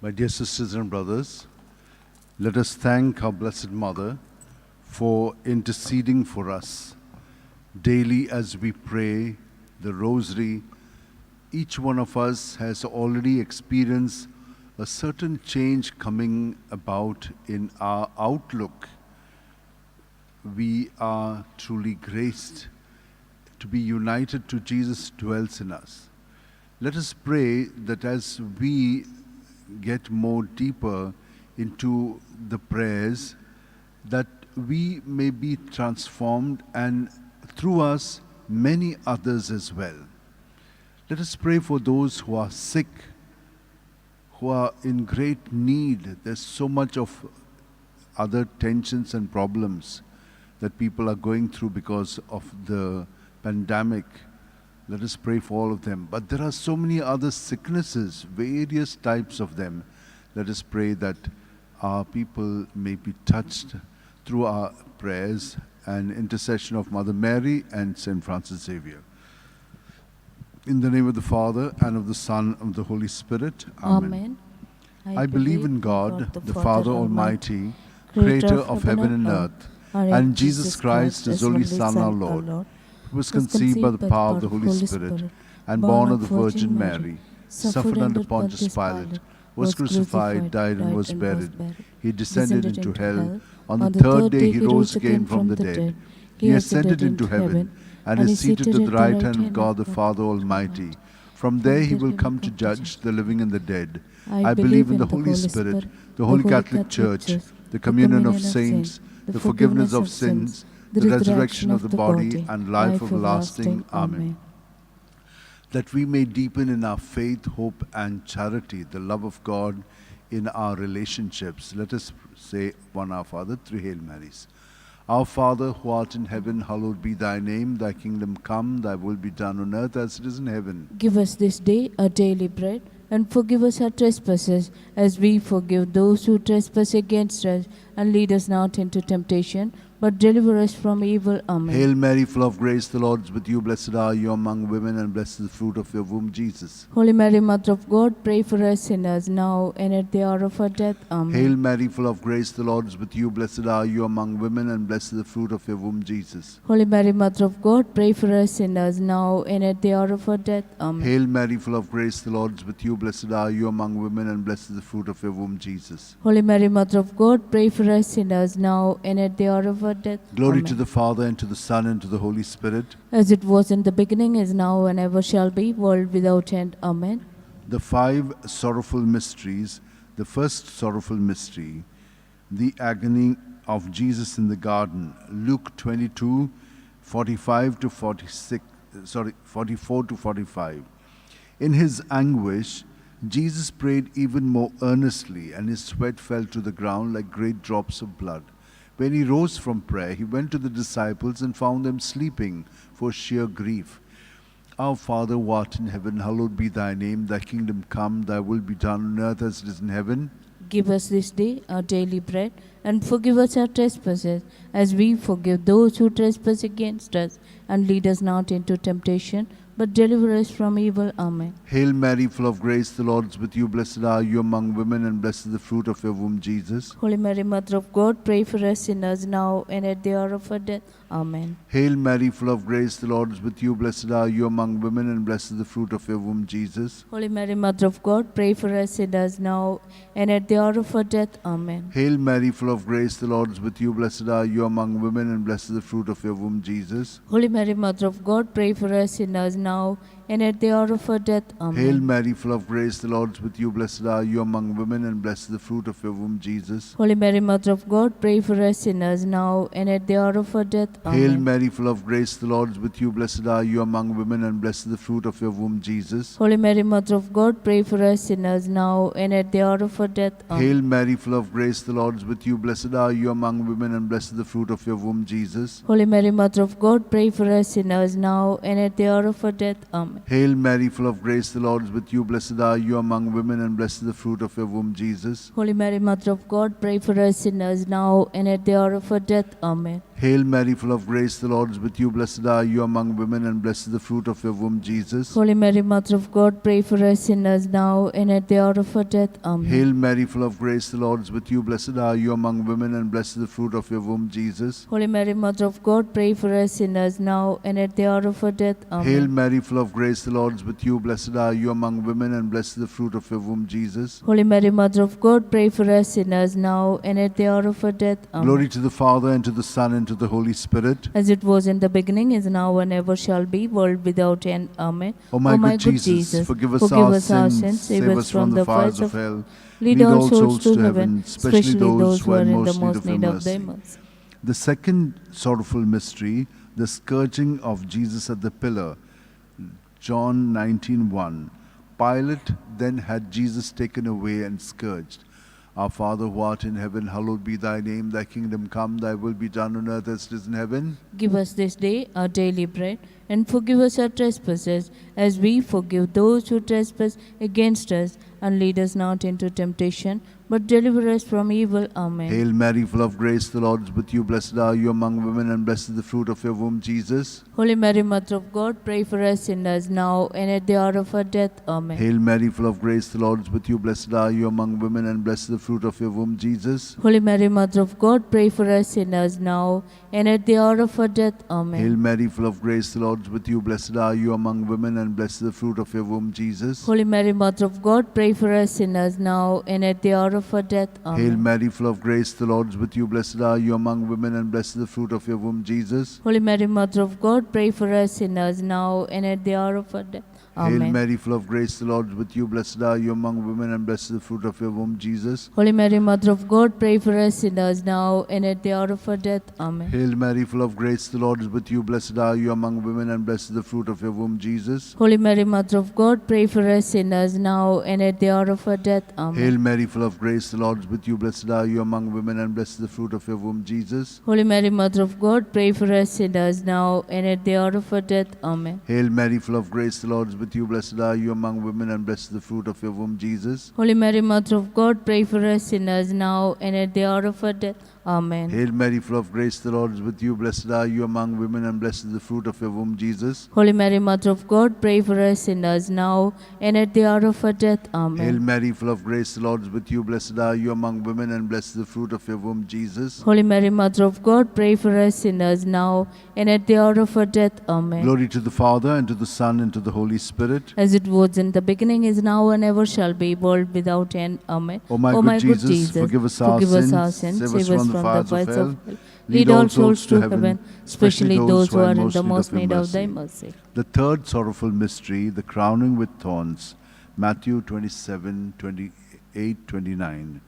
My dear sisters and brothers, let us thank our Blessed Mother for interceding for us. Daily as we pray the Rosary, each one of us has already experienced a certain change coming about in our outlook. We are truly graced to be united to Jesus dwells in us. Let us pray that as we get more deeper into the prayers, that we may be transformed and through us many others as well. Let us pray for those who are sick, who are in great need. There's so much of other tensions and problems that people are going through because of the pandemic. Let us pray for all of them. But there are so many other sicknesses, various types of them. Let us pray that our people may be touched through our prayers and intercession of Mother Mary and St. Francis Xavier. In the name of the Father, and of the Son, and of the Holy Spirit. Amen. I believe in God, the Father Almighty, creator of heaven and earth, and Jesus Christ, his only Son, our Lord, who was conceived by the power of the Holy Spirit, and born of the Virgin Mary, suffered under Pontius Pilate, was crucified, died, and was buried. He descended into hell. On the third day he rose again from the dead. He ascended into heaven, and is seated at the right hand of God the Father Almighty. From there he will come to judge the living and the dead. I believe in the Holy Spirit, the Holy Catholic Church, the communion of saints, the forgiveness of sins, the resurrection of the body, and life everlasting. Amen. That we may deepen in our faith, hope, and charity, the love of God in our relationships. Let us say one Our Father, 3 Hail Marys. Our Father, who art in heaven, hallowed be thy name. Thy kingdom come, thy will be done on earth as it is in heaven. Give us this day our daily bread, and forgive us our trespasses, as we forgive those who trespass against us. And lead us not into temptation, but deliver us from evil. Amen. Hail Mary, full of grace, the Lord is with you. Blessed are you among women, and blessed is the fruit of your womb, Jesus. Holy Mary, Mother of God, pray for us sinners, now and at the hour of our death. Amen. Hail Mary, full of grace, the Lord is with you. Blessed are you among women, and blessed is the fruit of your womb, Jesus. Holy Mary, Mother of God, pray for us sinners, now and at the hour of our death. Amen. Hail Mary, full of grace, the Lord is with you. Blessed are you among women, and blessed is the fruit of your womb, Jesus. Holy Mary, Mother of God, pray for us sinners, now and at the hour of our death. Glory Amen. to the Father, and to the Son, and to the Holy Spirit. As it was in the beginning, is now, and ever shall be, world without end. Amen. The 5 sorrowful mysteries. The first sorrowful mystery, the agony of Jesus in the garden. Luke 22, 44 to 45. In his anguish, Jesus prayed even more earnestly, and his sweat fell to the ground like great drops of blood. When he rose from prayer, he went to the disciples and found them sleeping for sheer grief. Our Father, who art in heaven, hallowed be thy name. Thy kingdom come, thy will be done on earth as it is in heaven. Give us this day our daily bread, and forgive us our trespasses, as we forgive those who trespass against us. And lead us not into temptation, but deliver us from evil. Amen. Hail Mary, full of grace, the Lord is with you. Blessed are you among women, and blessed is the fruit of your womb, Jesus. Holy Mary, Mother of God, pray for us sinners, now and at the hour of our death. Amen. Hail Mary, full of grace, the Lord is with you. Blessed are you among women, and blessed is the fruit of your womb, Jesus. Holy Mary, Mother of God, pray for us sinners, now and at the hour of our death. Amen. Hail Mary, full of grace, the Lord is with you. Blessed are you among women, and blessed is the fruit of your womb, Jesus. Holy Mary, Mother of God, pray for us sinners, now and at the hour of our death. Amen. Hail Mary, full of grace, the Lord is with you. Blessed are you among women, and blessed is the fruit of your womb, Jesus. Holy Mary, Mother of God, pray for us sinners, now and at the hour of our death. Amen. Hail Mary, full of grace, the Lord is with you. Blessed are you among women, and blessed is the fruit of your womb, Jesus. Holy Mary, Mother of God, pray for us sinners, now and at the hour of our death. Amen. Hail Mary, full of grace, the Lord is with you. Blessed are you among women, and blessed is the fruit of your womb, Jesus. Holy Mary, Mother of God, pray for us sinners, now and at the hour of our death. Amen. Hail Mary, full of grace, the Lord is with you. Blessed are you among women, and blessed is the fruit of your womb, Jesus. Holy Mary, Mother of God, pray for us sinners, now and at the hour of our death. Amen. Hail Mary, full of grace, the Lord is with you. Blessed are you among women, and blessed is the fruit of your womb, Jesus. Holy Mary, Mother of God, pray for us sinners now and at the hour of our death. Amen. Hail Mary, full of grace, the Lord is with you. Blessed are you among women, and blessed is the fruit of your womb, Jesus. Holy Mary, Mother of God, pray for us sinners now and at the hour of our death. Amen. Hail Mary, full of grace, the Lord is with you. Blessed are you among women, and blessed is the fruit of your womb, Jesus. Holy Mary, Mother of God, pray for us sinners now and at the hour of our death. Amen. Glory to the Father, and to the Son, and to the Holy Spirit. As it was in the beginning, is now, and ever shall be, world without end. Amen. O my good Jesus, forgive us our sins, save us from the fires of hell. Lead all souls to heaven, especially those who are in the most need of thy mercy. The second sorrowful mystery, the scourging of Jesus at the pillar. John 19:1. Pilate then had Jesus taken away and scourged. Our Father who art in heaven, hallowed be thy name. Thy kingdom come, thy will be done on earth as it is in heaven. Give us this day our daily bread, and forgive us our trespasses, as we forgive those who trespass against us. And lead us not into temptation, but deliver us from evil. Amen. Hail Mary, full of grace, the Lord is with you. Blessed are you among women, and blessed is the fruit of your womb, Jesus. Holy Mary, Mother of God, pray for us sinners now and at the hour of our death. Amen. Hail Mary, full of grace, the Lord is with you. Blessed are you among women, and blessed is the fruit of your womb, Jesus. Holy Mary, Mother of God, pray for us sinners now and at the hour of our death. Amen. Hail Mary, full of grace, the Lord is with you. Blessed are you among women, and blessed is the fruit of your womb, Jesus. Holy Mary, Mother of God, pray for us sinners now and at the hour of our death. Amen. Hail Mary, full of grace, the Lord is with you. Blessed are you among women, and blessed is the fruit of your womb, Jesus. Holy Mary, Mother of God, pray for us sinners now and at the hour of our death. Hail Amen. Mary, full of grace, the Lord is with you. Blessed are you among women, and blessed is the fruit of your womb, Jesus. Holy Mary, Mother of God, pray for us sinners now and at the hour of our death. Amen. Hail Mary, full of grace, the Lord is with you. Blessed are you among women, and blessed is the fruit of your womb, Jesus. Holy Mary, Mother of God, pray for us sinners now and at the hour of our death. Amen. Hail Mary, full of grace, the Lord is with you. Blessed are you among women, and blessed is the fruit of your womb, Jesus. Holy Mary, Mother of God, pray for us sinners now and at the hour of our death. Amen. Hail Mary, full of grace, the Lord is with you. Blessed are you among women, and blessed is the fruit of your womb, Jesus. Holy Mary, Mother of God, pray for us sinners now and at the hour of our death. Amen. Hail Mary, full of grace, the Lord is with you. Blessed are you among women, and blessed is the fruit of your womb, Jesus. Holy Mary, Mother of God, pray for us sinners now and at the hour of our death. Amen. Hail Mary, full of grace, the Lord is with you. Blessed are you among women, and blessed is the fruit of your womb, Jesus. Holy Mary, Mother of God, pray for us sinners now and at the hour of our death. Amen. Glory to the Father, and to the Son, and to the Holy Spirit. As it was in the beginning, is now, and ever shall be, world without end. Amen. O my good Jesus, forgive us our sins, save us from the fires of hell. Lead all souls to heaven, especially those who are in the most need of thy mercy. The third sorrowful mystery, the crowning with thorns. Matthew 27:28-29.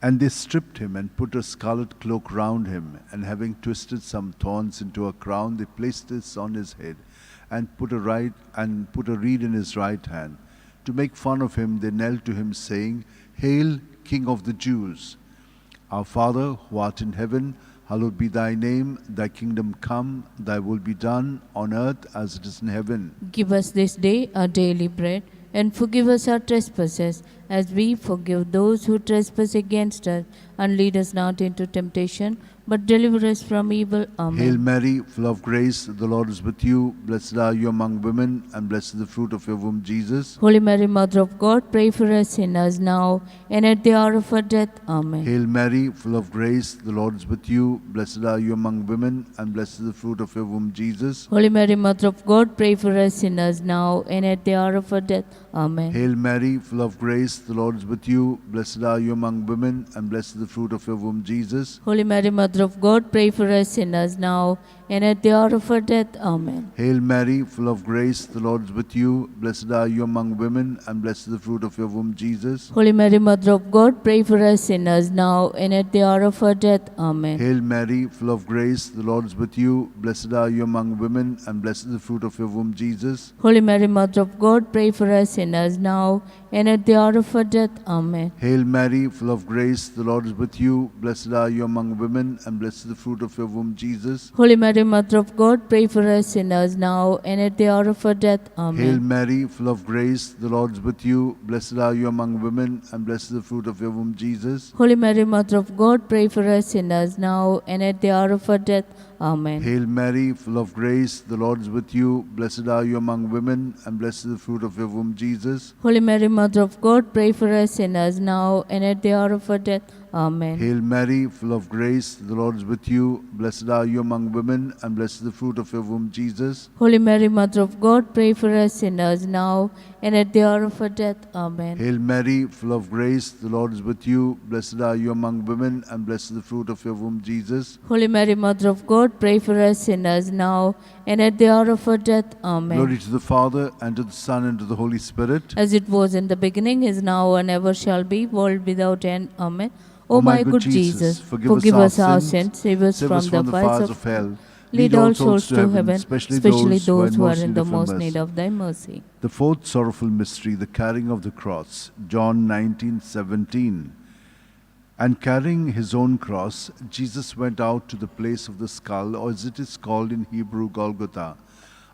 And they stripped him and put a scarlet cloak round him, and having twisted some thorns into a crown, they placed this on his head, and put a reed in his right hand. To make fun of him, they knelt to him, saying, Hail, King of the Jews! Our Father, who art in heaven, hallowed be thy name. Thy kingdom come, thy will be done, on earth as it is in heaven. Give us this day our daily bread, and forgive us our trespasses, as we forgive those who trespass against us. And lead us not into temptation, but deliver us from evil. Amen. Hail Mary, full of grace, the Lord is with you. Blessed are you among women, and blessed is the fruit of your womb, Jesus. Holy Mary, Mother of God, pray for us sinners now and at the hour of our death. Amen. Hail Mary, full of grace, the Lord is with you. Blessed are you among women, and blessed is the fruit of your womb, Jesus. Holy Mary, Mother of God, pray for us sinners now and at the hour of our death. Amen. Hail Mary, full of grace, the Lord is with you. Blessed are you among women, and blessed is the fruit of your womb, Jesus. Holy Mary, Mother of God, pray for us sinners now and at the hour of our death. Amen. Hail Mary, full of grace, the Lord is with you. Blessed are you among women, and blessed is the fruit of your womb, Jesus. Holy Mary, Mother of God, pray for us sinners now and at the hour of our death. Amen. Hail Mary, full of grace, the Lord is with you. Blessed are you among women, and blessed is the fruit of your womb, Jesus. Holy Mary, Mother of God, pray for us sinners now and at the hour of our death. Amen. Hail Mary, full of grace, the Lord is with you. Blessed are you among women, and blessed is the fruit of your womb, Jesus. Holy Mary, Mother of God, pray for us sinners now and at the hour of our death. Amen. Hail Mary, full of grace, the Lord is with you. Blessed are you among women, and blessed is the fruit of your womb, Jesus. Holy Mary, Mother of God, pray for us sinners now and at the hour of our death. Amen. Hail Mary, full of grace, the Lord is with you. Blessed are you among women, and blessed is the fruit of your womb, Jesus. Holy Mary, Mother of God, pray for us sinners now and at the hour of our death. Amen. Hail Mary, full of grace, the Lord is with you. Blessed are you among women, and blessed is the fruit of your womb, Jesus. Holy Mary, Mother of God, pray for us sinners now and at the hour of our death. Amen. Hail Mary, full of grace, the Lord is with you. Blessed are you among women, and blessed is the fruit of your womb, Jesus. Holy Mary, Mother of God, pray for us sinners now and at the hour of our death. Amen. Glory to the Father, and to the Son, and to the Holy Spirit. As it was in the beginning, is now, and ever shall be, world without end. Amen. O my good Jesus, forgive us our sins, save us from the fires of hell. Lead all souls to heaven, especially those who are in the most need of thy mercy. The fourth sorrowful mystery, the carrying of the cross. John 19:17. And carrying his own cross, Jesus went out to the place of the skull, or as it is called in Hebrew, Golgotha.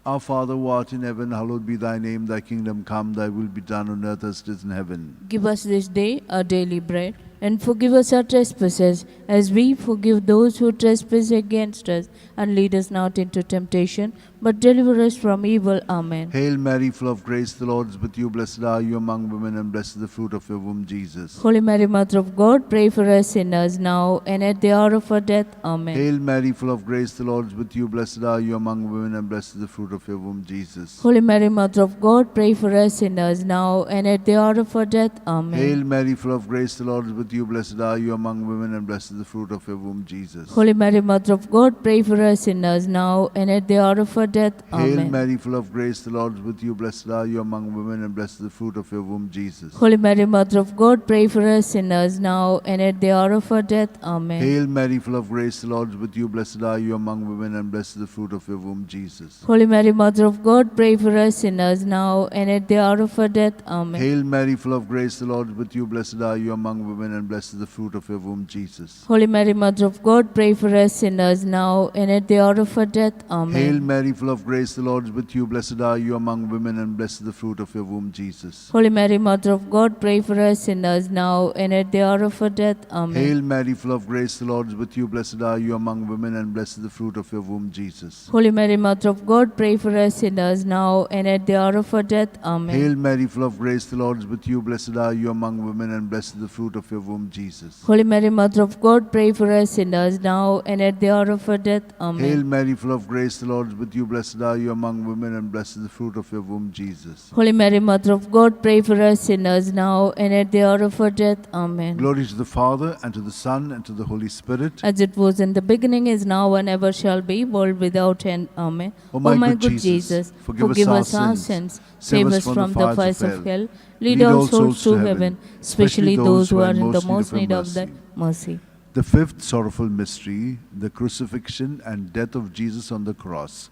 Our Father who art in heaven, hallowed be thy name. Thy kingdom come, thy will be done on earth as it is in heaven. Give us this day our daily bread, and forgive us our trespasses, as we forgive those who trespass against us. And lead us not into temptation, but deliver us from evil. Amen. Hail Mary, full of grace, the Lord is with you. Blessed are you among women, and blessed is the fruit of your womb, Jesus. Holy Mary, Mother of God, pray for us sinners now and at the hour of our death. Amen. Hail Mary, full of grace, the Lord is with you. Blessed are you among women, and blessed is the fruit of your womb, Jesus. Holy Mary, Mother of God, pray for us sinners now and at the hour of our death. Amen. Hail Mary, full of grace, the Lord is with you. Blessed are you among women, and blessed is the fruit of your womb, Jesus. Holy Mary, Mother of God, pray for us sinners now and at the hour of our death. Hail Amen. Mary, full of grace, the Lord is with you. Blessed are you among women, and blessed is the fruit of your womb, Jesus. Holy Mary, Mother of God, pray for us sinners now and at the hour of our death. Amen. Hail Mary, full of grace, the Lord is with you. Blessed are you among women, and blessed is the fruit of your womb, Jesus. Holy Mary, Mother of God, pray for us sinners now and at the hour of our death. Amen. Hail Mary, full of grace, the Lord is with you. Blessed are you among women, and blessed is the fruit of your womb, Jesus. Holy Mary, Mother of God, pray for us sinners now and at the hour of our death. Amen. Hail Mary, full of grace, the Lord is with you. Blessed are you among women, and blessed is the fruit of your womb, Jesus. Holy Mary, Mother of God, pray for us sinners now and at the hour of our death. Amen. Hail Mary, full of grace, the Lord is with you. Blessed are you among women, and blessed is the fruit of your womb, Jesus. Holy Mary, Mother of God, pray for us sinners now and at the hour of our death. Amen. Hail Mary, full of grace, the Lord is with you. Blessed are you among women, and blessed is the fruit of your womb, Jesus. Holy Mary, Mother of God, pray for us sinners now and at the hour of our death. Amen. Hail Mary, full of grace, the Lord is with you. Blessed are you among women, and blessed is the fruit of your womb, Jesus. Holy Mary, Mother of God, pray for us sinners now and at the hour of our death. Amen. Glory to the Father, and to the Son, and to the Holy Spirit. As it was in the beginning, is now, and ever shall be, world without end. Amen. O my good Jesus, forgive us our sins, save us from the fires of hell, lead all souls to heaven, especially those who are in the most need of thy mercy. The fifth sorrowful mystery, the crucifixion and death of Jesus on the cross.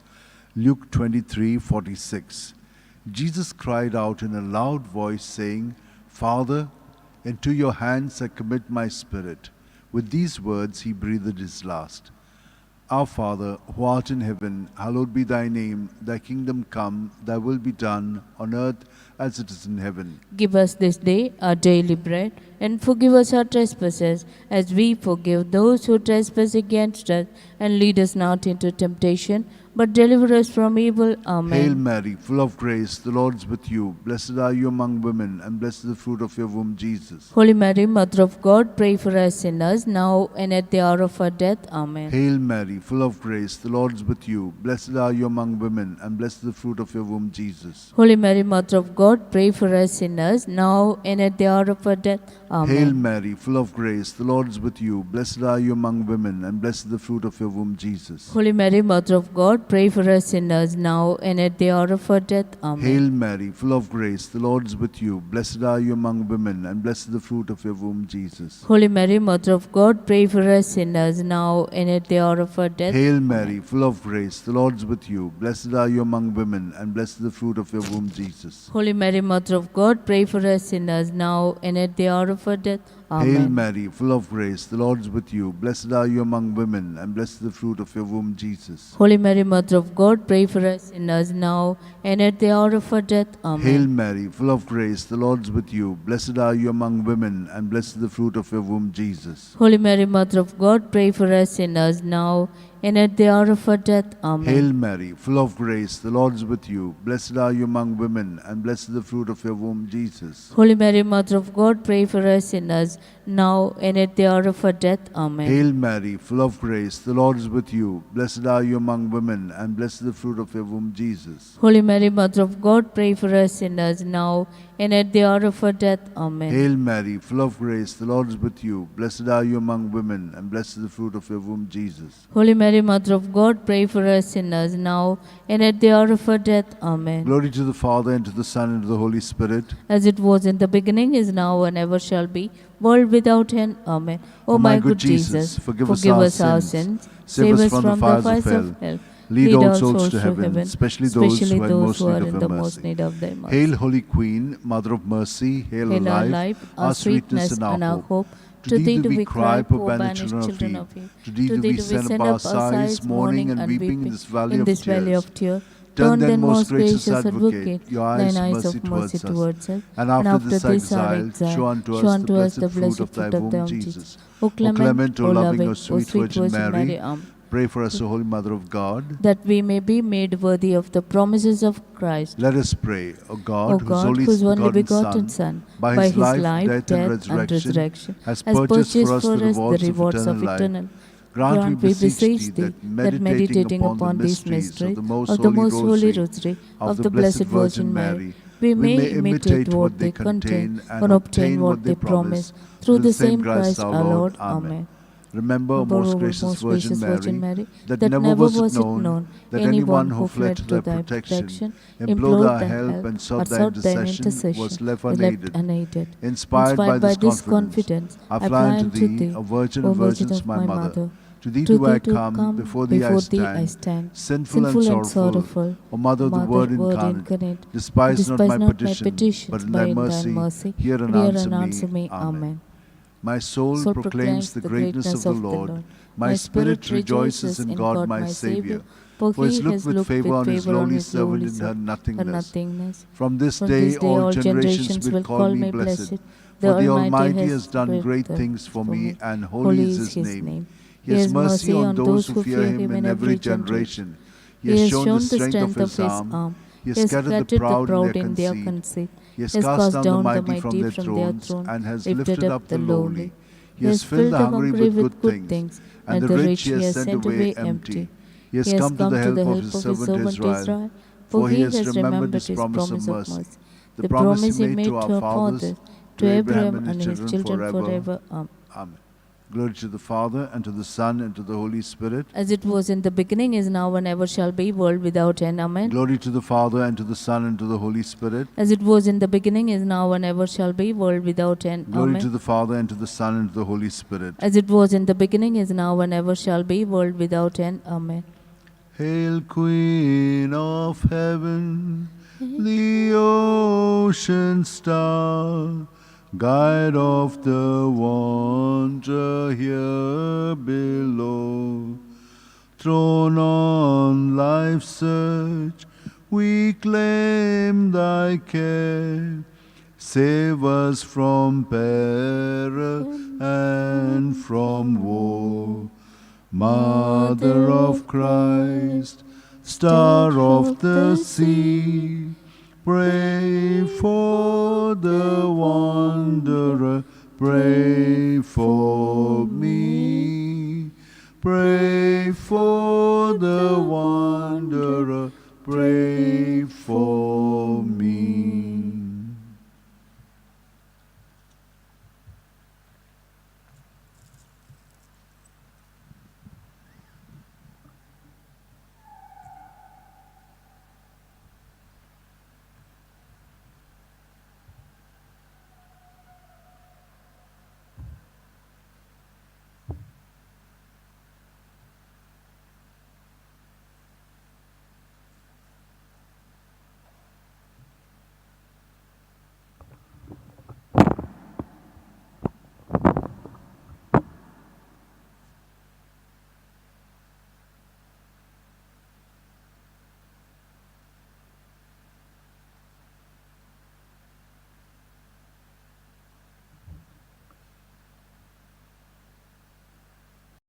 Luke 23:46. Jesus cried out in a loud voice, saying, Father, into your hands I commit my spirit. With these words he breathed his last. Our Father, who art in heaven, hallowed be thy name. Thy kingdom come, thy will be done, on earth as it is in heaven. Give us this day our daily bread, and forgive us our trespasses, as we forgive those who trespass against us. And lead us not into temptation, but deliver us from evil. Amen. Hail Mary, full of grace, the Lord is with you. Blessed are you among women, and blessed is the fruit of your womb, Jesus. Holy Mary, Mother of God, pray for us sinners, now and at the hour of our death. Amen. Hail Mary, full of grace, the Lord is with you. Blessed are you among women, and blessed is the fruit of your womb, Jesus. Holy Mary, Mother of God, pray for us sinners, now and at the hour of our death. Amen. Hail Mary, full of grace, the Lord is with you. Blessed are you among women, and blessed is the fruit of your womb, Jesus. Holy Mary, Mother of God, pray for us sinners, now and at the hour of our death. Amen. Hail Mary, full of grace, the Lord is with you. Blessed are you among women, and blessed is the fruit of your womb, Jesus. Holy Mary, Mother of God, pray for us sinners, now and at the hour of our death. Hail Mary, full of grace, the Lord is with you. Blessed are you among women, and blessed is the fruit of your womb, Jesus. Holy Mary, Mother of God, pray for us sinners, now and at the hour of our death. Hail Amen. Mary, full of grace, the Lord is with you. Blessed are you among women, and blessed is the fruit of your womb, Jesus. Holy Mary, Mother of God, pray for us sinners now and at the hour of our death. Hail Amen. Mary, full of grace, the Lord is with you. Blessed are you among women, and blessed is the fruit of your womb, Jesus. Holy Mary, Mother of God, pray for us sinners now and at the hour of our death. Amen. Hail Mary, full of grace, the Lord is with you. Blessed are you among women, and blessed is the fruit of your womb, Jesus. Holy Mary, Mother of God, pray for us sinners now and at the hour of our death. Amen. Hail Mary, full of grace, the Lord is with you. Blessed are you among women, and blessed is the fruit of your womb, Jesus. Holy Mary, Mother of God, pray for us sinners now and at the hour of our death. Amen. Hail Mary, full of grace, the Lord is with you. Blessed are you among women, and blessed is the fruit of your womb, Jesus. Holy Mary, Mother of God, pray for us sinners now and at the hour of our death. Amen. Glory to the Father, and to the Son, and to the Holy Spirit. As it was in the beginning, is now, and ever shall be, world without end. Amen. O my good Jesus, forgive us our sins, save us from the fires of hell. Lead all souls to heaven, especially those who are in the most need of thy mercy. Hail, Holy Queen, Mother of Mercy, hail Hail our our life, our sweetness, and our hope. To thee do we cry, poor banished children of Eve. To thee do we send up our sighs, mourning and weeping in this valley of tears. Turn then, most gracious Advocate, your thine eyes eyes of mercy towards us. And after this exile, show unto us the blessed fruit of thy womb, Jesus. O clement, O loving, O sweet Virgin Mary, pray for us, O Holy Mother of God, that we may be made worthy of the promises of Christ. Let us pray, O O God, God, whose only begotten Son, by his life, death, and resurrection, has purchased for us the rewards of eternal life. Grant, we beseech thee, that meditating upon these mysteries of the most holy Rosary of the Blessed Virgin Mary, we may imitate what they contain and obtain what they promise, through the same Christ our Lord. Amen. Remember, O most gracious Virgin Mary, that that never was it known that anyone who fled to thy protection, implored thy help, and sought thy intercession was left unaided. Inspired by this confidence, I fly unto thee, O Virgin of Virgins, my Mother. To thee do I come, before thee I stand, sinful and sorrowful. O Mother of the Word incarnate, despise not my petition, but in thy mercy, hear and answer me. Amen. My soul proclaims the greatness of the Lord. My spirit rejoices in God my Saviour. For he has looked with favor on his lowly servant in her nothingness. From this day all generations will call me blessed. For the Almighty has done great things for me, and holy is his name. He has mercy on those who fear him in every generation. He has shown the strength of his arm. He has scattered the proud in their conceit. He has cast down the mighty from their thrones, and has lifted up the lowly. He has filled the hungry with good things, and the rich he has sent away empty. He has come to the help of his servant Israel, for he has remembered his promise of mercy, the promise he made to our fathers, to Abraham and his children forever. Amen. Glory to the Father, and to the Son, and to the Holy Spirit. As it was in the beginning, is now, and ever shall be, world without end. Amen. Glory to the Father, and to the Son, and to the Holy Spirit. As it was in the beginning, is now, and ever shall be, world without end. Glory Amen. to the Father, and to the Son, and to the Holy Spirit. As it was in the beginning, is now, and ever shall be, world without end. Amen. Hail, Queen of Heaven, the ocean star, guide of the wanderer here below. Thrown on life's search, we claim thy care. Save us from peril and from woe. Mother of Christ, Star of the sea, pray for the wanderer, pray for me. Pray for the wanderer, pray